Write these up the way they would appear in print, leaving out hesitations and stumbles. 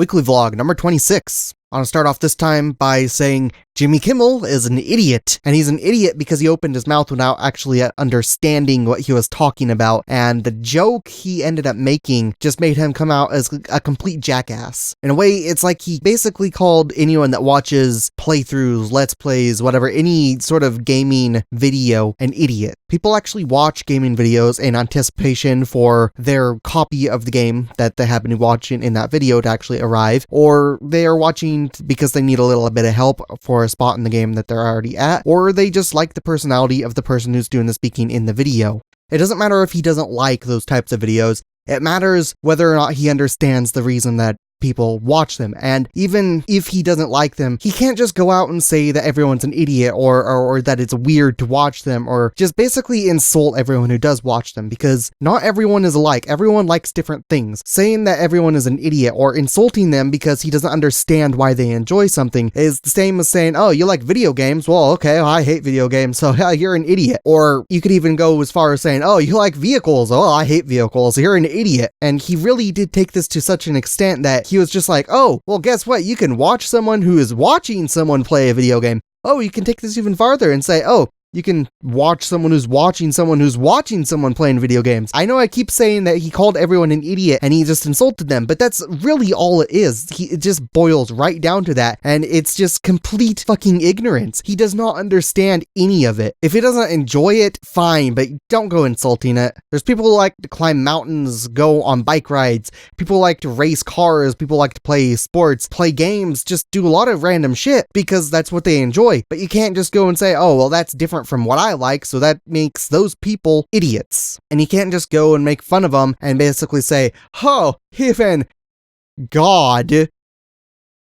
Weekly vlog number 26. I want to start off this time by saying Jimmy Kimmel is an idiot, and he's an idiot because he opened his mouth without actually understanding what he was talking about, and the joke he ended up making just made him come out as a complete jackass. In a way, it's like he basically called anyone that watches playthroughs, let's plays, whatever, any sort of gaming video, an idiot. People actually watch gaming videos in anticipation for their copy of the game that they happen to be watching in that video to actually arrive, or they are watching because they need a little bit of help for a spot in the game that they're already at, or they just like the personality of the person who's doing the speaking in the video. It doesn't matter if he doesn't like those types of videos, it matters whether or not he understands the reason that people watch them. And even if he doesn't like them, he can't just go out and say that everyone's an idiot or that it's weird to watch them, or just basically insult everyone who does watch them, because not everyone is alike. Everyone likes different things. Saying that everyone is an idiot or insulting them because he doesn't understand why they enjoy something is the same as saying, oh, you like video games? Well, okay, I hate video games, so yeah, you're an idiot. Or you could even go as far as saying, oh, you like vehicles? Oh, I hate vehicles. You're an idiot. And he really did take this to such an extent that he was just like, oh, well, guess what? You can watch someone who is watching someone play a video game. Oh, you can take this even farther and say, oh, you can watch someone who's watching someone playing video games. I know I keep saying that he called everyone an idiot and he just insulted them, but that's really all it is. It just boils right down to that, and it's just complete fucking ignorance. He does not understand any of it. If he doesn't enjoy it, fine, but don't go insulting it. There's people who like to climb mountains, go on bike rides, people like to race cars, people like to play sports, play games, just do a lot of random shit because that's what they enjoy. But you can't just go and say, oh, well, that's different from what I like, so that makes those people idiots. And you can't just go and make fun of them and basically say, oh, even God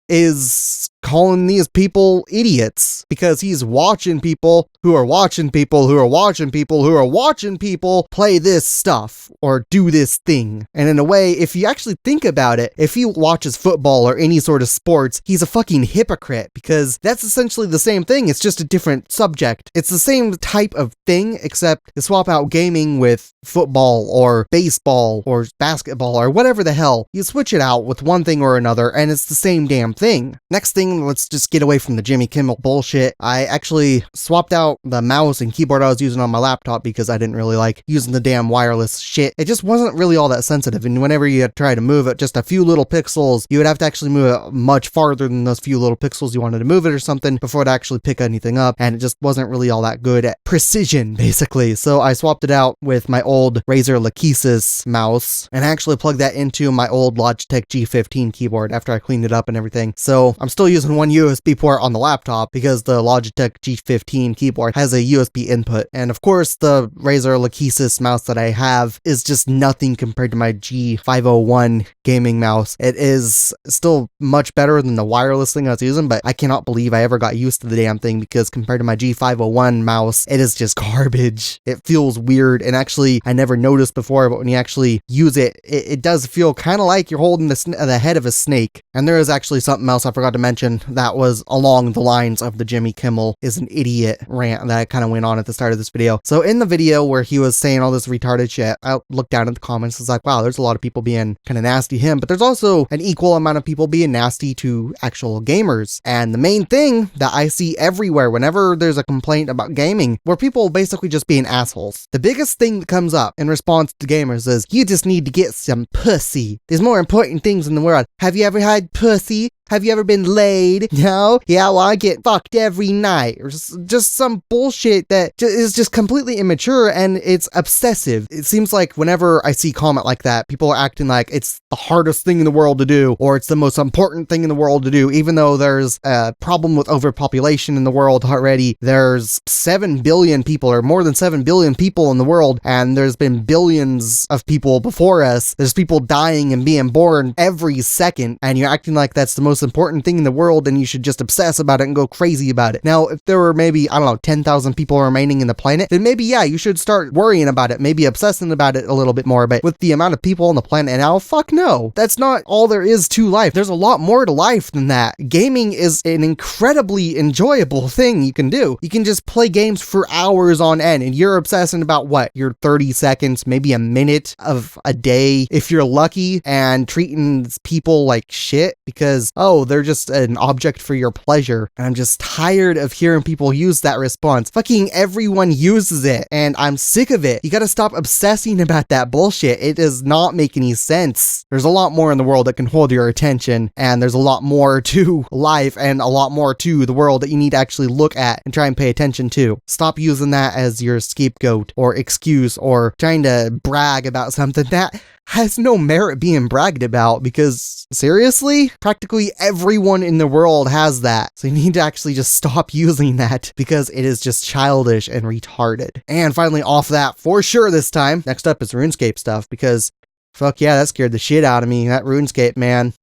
is calling these people idiots because he's watching people who are watching people who are watching people who are watching people play this stuff or do this thing. And in a way, if you actually think about it, if he watches football or any sort of sports, he's a fucking hypocrite, because that's essentially the same thing. It's just a different subject. It's the same type of thing, except you swap out gaming with football or baseball or basketball or whatever the hell. You switch it out with one thing or another and it's the same damn thing. Next thing, let's just get away from the Jimmy Kimmel bullshit. I actually swapped out the mouse and keyboard I was using on my laptop because I didn't really like using the damn wireless shit. It just wasn't really all that sensitive, and whenever you try to move it just a few little pixels, you would have to actually move it much farther than those few little pixels you wanted to move it or something before it actually pick anything up, and it just wasn't really all that good at precision, basically. So I swapped it out with my old Razer Lachesis mouse and actually plugged that into my old Logitech G15 keyboard after I cleaned it up and everything. So I'm still using one USB port on the laptop because the Logitech G15 keyboard has a USB input. And of course, the Razer Lachesis mouse that I have is just nothing compared to my G501 gaming mouse. It is still much better than the wireless thing I was using, but I cannot believe I ever got used to the damn thing, because compared to my G501 mouse, it is just garbage. It feels weird, and actually, I never noticed before, but when you actually use it, it does feel kind of like you're holding the head of a snake. And there is actually something else I forgot to mention that was along the lines of the Jimmy Kimmel is an idiot rant that I kind of went on at the start of this video. So in the video where he was saying all this retarded shit, I looked down at the comments, it's like, wow, there's a lot of people being kind of nasty to him, but there's also an equal amount of people being nasty to actual gamers. And the main thing that I see everywhere whenever there's a complaint about gaming, where people basically just being assholes, the biggest thing that comes up in response to gamers is, you just need to get some pussy. There's more important things in the world. Have you ever had pussy? Have you ever been laid? No? Yeah, well, I get fucked every night. Or just some bullshit that is just completely immature, and it's obsessive. It seems like whenever I see comment like that, people are acting like it's the hardest thing in the world to do, or it's the most important thing in the world to do, even though there's a problem with overpopulation in the world already. There's 7 billion people, or more than 7 billion people in the world, and there's been billions of people before us. There's people dying and being born every second, and you're acting like that's the most most important thing in the world and you should just obsess about it and go crazy about it. Now, if there were maybe, I don't know, 10,000 people remaining in the planet, then maybe, yeah, you should start worrying about it, maybe obsessing about it a little bit more. But with the amount of people on the planet now, fuck no. That's not all there is to life. There's a lot more to life than that. Gaming is an incredibly enjoyable thing you can do. You can just play games for hours on end and you're obsessing about what? Your 30 seconds, maybe a minute of a day, if you're lucky, and treating people like shit because, oh, they're just an object for your pleasure. And I'm just tired of hearing people use that response. Fucking everyone uses it and I'm sick of it. You gotta stop obsessing about that bullshit. It does not make any sense. There's a lot more in the world that can hold your attention, and there's a lot more to life and a lot more to the world that you need to actually look at and try and pay attention to. Stop using that as your scapegoat or excuse or trying to brag about something that has no merit being bragged about, because seriously, practically everyone in the world has that. So you need to actually just stop using that because it is just childish and retarded. And finally, off that for sure this time, next up is RuneScape stuff, because fuck yeah, that scared the shit out of me. That RuneScape, man.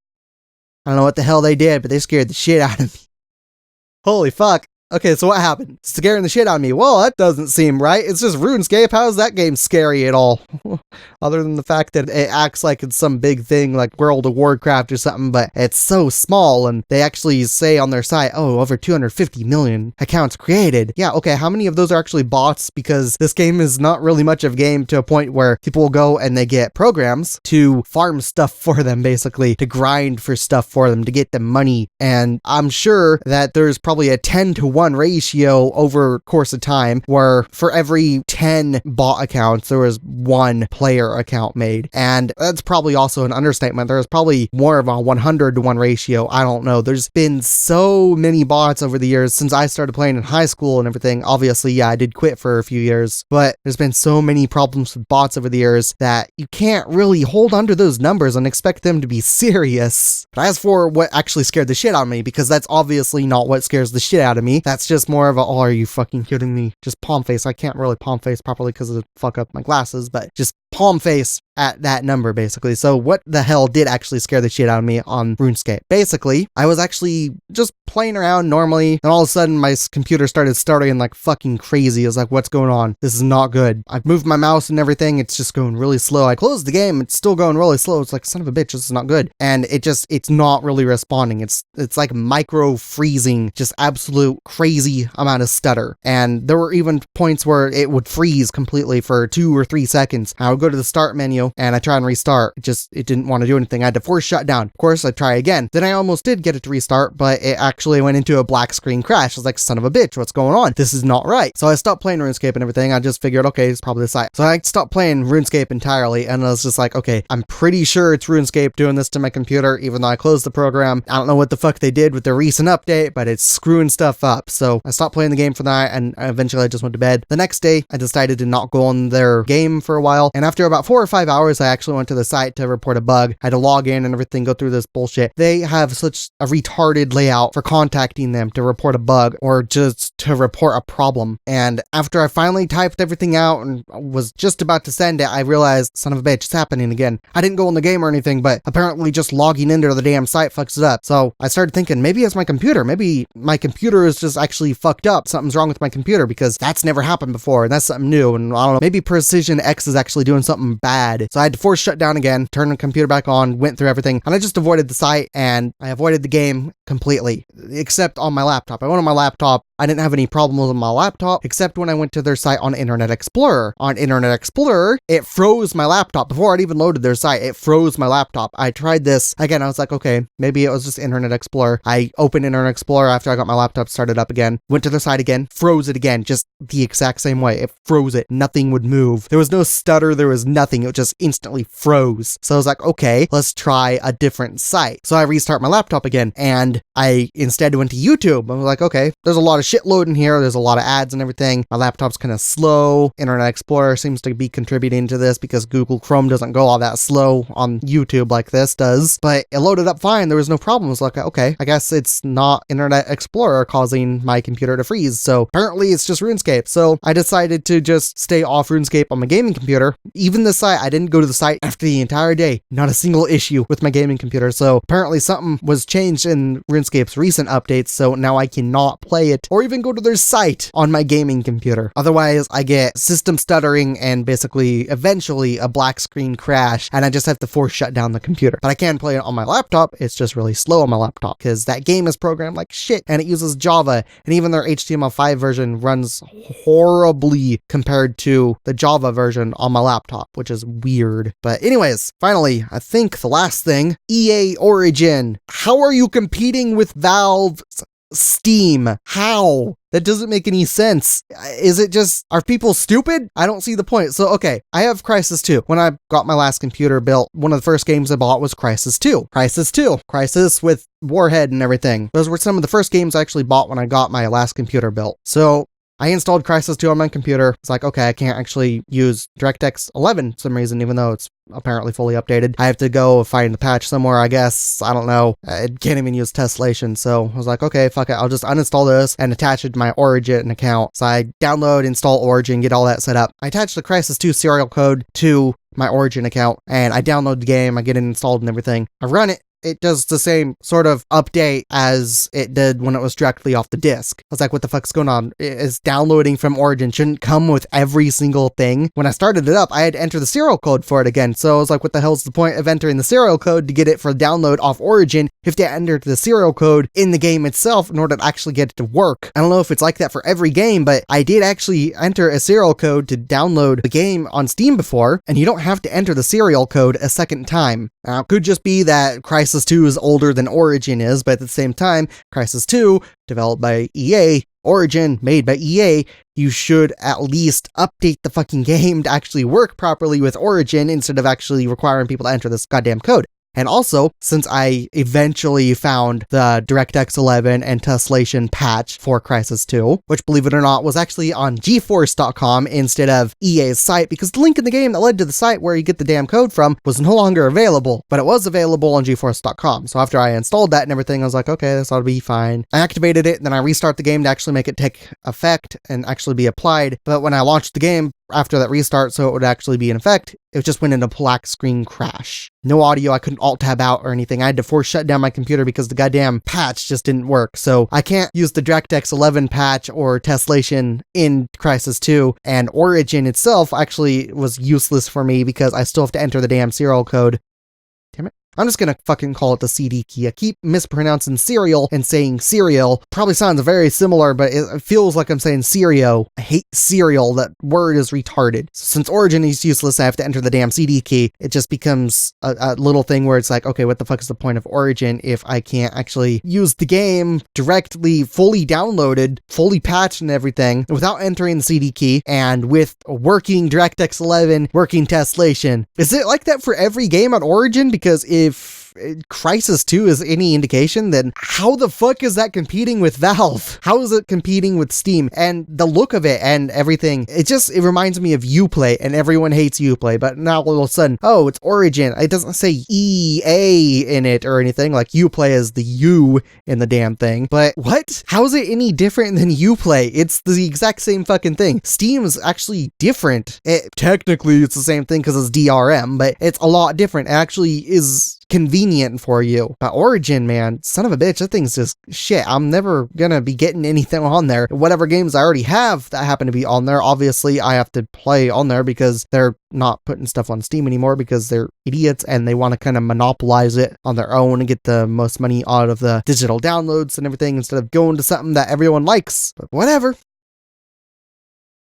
I don't know what the hell they did, but they scared the shit out of me. Holy fuck. Okay, so what happened? Scaring the shit out of me. Well, that doesn't seem right. It's just RuneScape. How is that game scary at all? Other than the fact that it acts like it's some big thing like World of Warcraft or something, but it's so small, and they actually say on their site, oh, over 250 million accounts created. Yeah, okay, how many of those are actually bots? Because this game is not really much of a game to a point where people will go and they get programs to farm stuff for them, basically, to grind for stuff for them, to get them money. And I'm sure that there's probably a 10-to-1 ratio over course of time where for every 10 bot accounts there was 1 player account made, and that's probably also an understatement. There's probably more of a 100-to-1 ratio. I don't know. There's been so many bots over the years since I started playing in high school and everything. Obviously, yeah, I did quit for a few years, but there's been so many problems with bots over the years that you can't really hold onto those numbers and expect them to be serious. But as for what actually scared the shit out of me, because that's obviously not what scares the shit out of me, that's just more of a, oh, are you fucking kidding me? Just palm face. I can't really palm face properly because of the fuck up my glasses, but just palm face at that number, basically. So what the hell did actually scare the shit out of me on RuneScape? Basically, I was actually just playing around normally, and all of a sudden my computer started stuttering like fucking crazy. I was like, what's going on? This is not good. I've moved my mouse and everything. It's just going really slow. I closed the game. It's still going really slow. It's like, son of a bitch, this is not good. And it's not really responding. It's like micro freezing, just absolute crazy amount of stutter. And there were even points where it would freeze completely for 2 or 3 seconds. I would go to the start menu and I try and restart. It didn't want to do anything. I had to force shut down. Of course, I try again. Then I almost did get it to restart, but it actually went into a black screen crash. I was like, son of a bitch, what's going on? This is not right. So I stopped playing RuneScape and everything. I just figured, okay, it's probably the site. So I stopped playing RuneScape entirely, and I was just like, okay, I'm pretty sure it's RuneScape doing this to my computer, even though I closed the program. I don't know what the fuck they did with the recent update, but it's screwing stuff up. So I stopped playing the game for that, and eventually I just went to bed. The next day, I decided to not go on their game for a while, and after about 4 or 5 hours, I actually went to the site to report a bug. I had to log in and everything, go through this bullshit. They have such a retarded layout for contacting them to report a bug or just to report a problem. And after I finally typed everything out and was just about to send it, I realized, son of a bitch, it's happening again. I didn't go in the game or anything, but apparently just logging into the damn site fucks it up. So I started thinking, maybe it's my computer. Maybe my computer is just actually fucked up. Something's wrong with my computer, because that's never happened before, and that's something new. And I don't know, maybe Precision X is actually doing something bad. So I had to force shut down again, turn the computer back on, went through everything, and I just avoided the site and I avoided the game completely, except on my laptop. I went on my laptop. I didn't have any problems on my laptop, except when I went to their site on Internet Explorer. On Internet Explorer, it froze my laptop. Before I'd even loaded their site, it froze my laptop. I tried this again. I was like, okay, maybe it was just Internet Explorer. I opened Internet Explorer after I got my laptop started up again, went to their site again, froze it again, just the exact same way. It froze it. Nothing would move. There was no stutter. There was nothing. It just instantly froze. So I was like, okay, let's try a different site. So I restart my laptop again, and I instead went to YouTube. I was like, okay, there's a lot of shitload in here. There's a lot of ads and everything. My laptop's kind of slow. Internet Explorer seems to be contributing to this because Google Chrome doesn't go all that slow on YouTube like this does. But it loaded up fine. There was no problems. Like, okay, I guess it's not Internet Explorer causing my computer to freeze. So apparently it's just RuneScape. So I decided to just stay off RuneScape on my gaming computer. Even the site, I didn't go to the site after the entire day. Not a single issue with my gaming computer. So apparently something was changed in RuneScape's recent updates. So now I cannot play it or even go to their site on my gaming computer. Otherwise, I get system stuttering and basically eventually a black screen crash, and I just have to force shut down the computer. But I can play it on my laptop. It's just really slow on my laptop because that game is programmed like shit and it uses Java, and even their HTML5 version runs horribly compared to the Java version on my laptop, which is weird. But anyways, finally, I think the last thing, EA Origin. How are you competing with Valve's Steam? How? That doesn't make any sense. Is it just, are people stupid? I don't see the point. So, okay, I have Crysis 2. When I got my last computer built, one of the first games I bought was Crysis 2. Crysis 2. Crysis with Warhead and everything. Those were some of the first games I actually bought when I got my last computer built. So, I installed Crysis 2 on my computer. It's like, okay, I can't actually use DirectX 11 for some reason, even though it's apparently fully updated. I have to go find the patch somewhere, I guess. I don't know. It can't even use Tessellation. So I was like, okay, fuck it. I'll just uninstall this and attach it to my Origin account. So I download, install Origin, get all that set up. I attach the Crysis 2 serial code to my Origin account and I download the game. I get it installed and everything. I run it. It does the same sort of update as it did when it was directly off the disk. I was like, what the fuck's going on? It's downloading from Origin. Shouldn't come with every single thing. When I started it up, I had to enter the serial code for it again. So I was like, what the hell's the point of entering the serial code to get it for download off Origin if they entered the serial code in the game itself in order to actually get it to work? I don't know if it's like that for every game, but I did actually enter a serial code to download the game on Steam before, and you don't have to enter the serial code a second time. Now, it could just be that Crysis 2 is older than Origin is, but at the same time, Crysis 2, developed by EA, Origin, made by EA, you should at least update the fucking game to actually work properly with Origin instead of actually requiring people to enter this goddamn code. And also, since I eventually found the DirectX 11 and Tessellation patch for Crysis 2, which, believe it or not, was actually on GeForce.com instead of EA's site, because the link in the game that led to the site where you get the damn code from was no longer available, but it was available on GeForce.com. So after I installed that and everything, I was like, okay, this ought to be fine. I activated it, and then I restart the game to actually make it take effect and actually be applied. But when I launched the game, after that restart, so it would actually be in effect, it just went into black screen crash. No audio, I couldn't alt-tab out or anything. I had to force shut down my computer because the goddamn patch just didn't work. So I can't use the DirectX 11 patch or Tessellation in Crysis 2, and Origin itself actually was useless for me because I still have to enter the damn serial code. Damn it. I'm just gonna fucking call it the CD key. I keep mispronouncing serial and saying serial. Probably sounds very similar, but it feels like I'm saying Serio. I hate serial. That word is retarded. Since Origin is useless, I have to enter the damn CD key. It just becomes a little thing where it's like, okay, what the fuck is the point of Origin if I can't actually use the game directly, fully downloaded, fully patched and everything without entering the CD key and with working DirectX 11, working Tessellation? Is it like that for every game on Origin? Because if Crysis 2 is any indication, then how the fuck is that competing with Valve? How is it competing with Steam? And the look of it and everything, it reminds me of Uplay, and everyone hates Uplay, but now all of a sudden, oh, it's Origin. It doesn't say EA in it or anything, like Uplay is the U in the damn thing. But what? How is it any different than Uplay? It's the exact same fucking thing. Steam is actually different. Technically, it's the same thing because it's DRM, but it's a lot different. It actually is convenient for you. But Origin, man, son of a bitch, that thing's just shit. I'm never gonna be getting anything on there. Whatever games I already have that happen to be on there, obviously I have to play on there because they're not putting stuff on Steam anymore because they're idiots and they want to kind of monopolize it on their own and get the most money out of the digital downloads and everything instead of going to something that everyone likes. But whatever.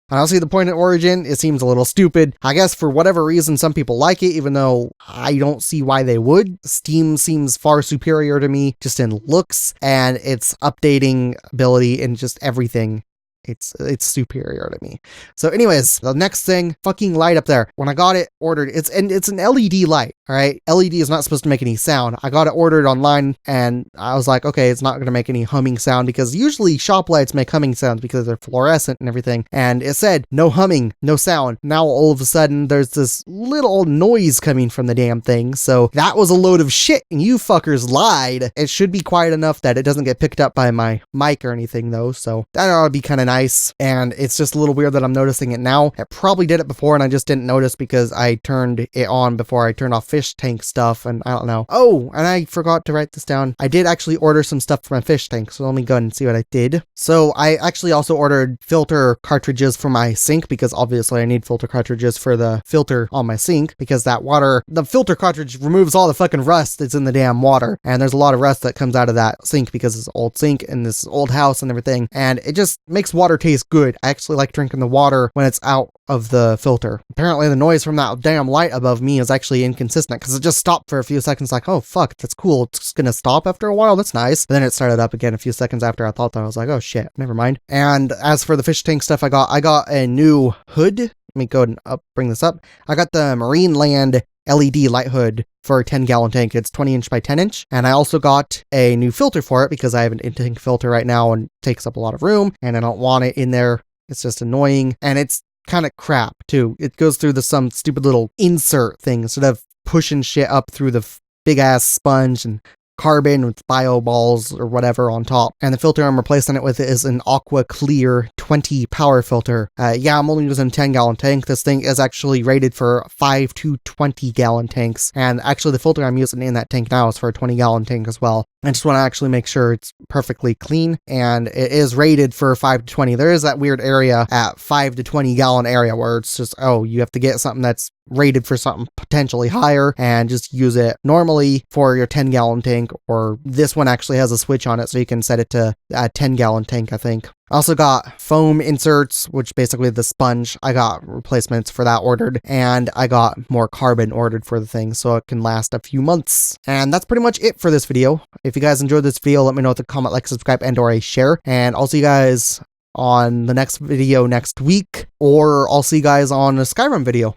I don't see the point in Origin. It seems a little stupid. I guess for whatever reason, some people like it, even though I don't see why they would. Steam seems far superior to me, just in looks and its updating ability and just everything. It's superior to me. So anyways, the next thing, fucking light up there. When I got it ordered, it's an LED light, all right? LED is not supposed to make any sound. I got it ordered online and I was like, okay, it's not going to make any humming sound because usually shop lights make humming sounds because they're fluorescent and everything. And it said no humming, no sound. Now all of a sudden there's this little noise coming from the damn thing. So that was a load of shit and you fuckers lied. It should be quiet enough that it doesn't get picked up by my mic or anything though. So that ought to be kind of nice. And it's just a little weird that I'm noticing it now. I probably did it before and I just didn't notice because I turned it on before I turned off fish tank stuff and I don't know. Oh, and I forgot to write this down. I did actually order some stuff for my fish tank, so let me go ahead and see what I did. So I actually also ordered filter cartridges for my sink because obviously I need filter cartridges for the filter on my sink because that water, the filter cartridge removes all the fucking rust that's in the damn water. And there's a lot of rust that comes out of that sink because it's an old sink and this old house and everything. And it just makes water taste good. I actually like drinking the water when it's out of the filter. Apparently the noise from that damn light above me is actually inconsistent because it just stopped for a few seconds like, oh fuck, that's cool. It's just gonna stop after a while. That's nice. But then it started up again a few seconds after I thought that. I was like, oh shit, never mind. And as for the fish tank stuff, I got a new hood. Let me go and bring this up. I got the Marine Land LED light hood for a 10-gallon tank. It's 20 inch by 10 inch. And I also got a new filter for it because I have an in-tank filter right now and it takes up a lot of room and I don't want it in there. It's just annoying. And it's kind of crap too. It goes through some stupid little insert thing instead of pushing shit up through the big ass sponge and carbon with bio balls or whatever on top. And the filter I'm replacing it with is an Aqua Clear 20 power filter. Yeah, I'm only using a 10-gallon tank. This thing is actually rated for 5 to 20-gallon tanks. And actually the filter I'm using in that tank now is for a 20-gallon tank as well. I just want to actually make sure it's perfectly clean, and it is rated for 5 to 20. There is that weird area at 5 to 20-gallon area where it's just, oh, you have to get something that's rated for something potentially higher and just use it normally for your 10-gallon tank, or this one actually has a switch on it so you can set it to a 10-gallon tank, I think. I also got foam inserts, which basically the sponge. I got replacements for that ordered, and I got more carbon ordered for the thing so it can last a few months. And that's pretty much it for this video. If you guys enjoyed this video, let me know with a comment, like, subscribe, and or a share. And I'll see you guys on the next video next week, or I'll see you guys on a Skyrim video.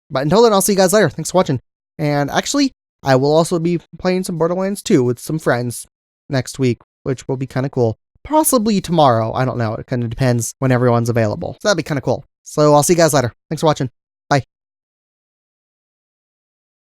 But until then, I'll see you guys later. Thanks for watching. And actually, I will also be playing some Borderlands 2 with some friends next week, which will be kind of cool. Possibly tomorrow. I don't know. It kind of depends when everyone's available. So that'd be kind of cool. So I'll see you guys later. Thanks for watching.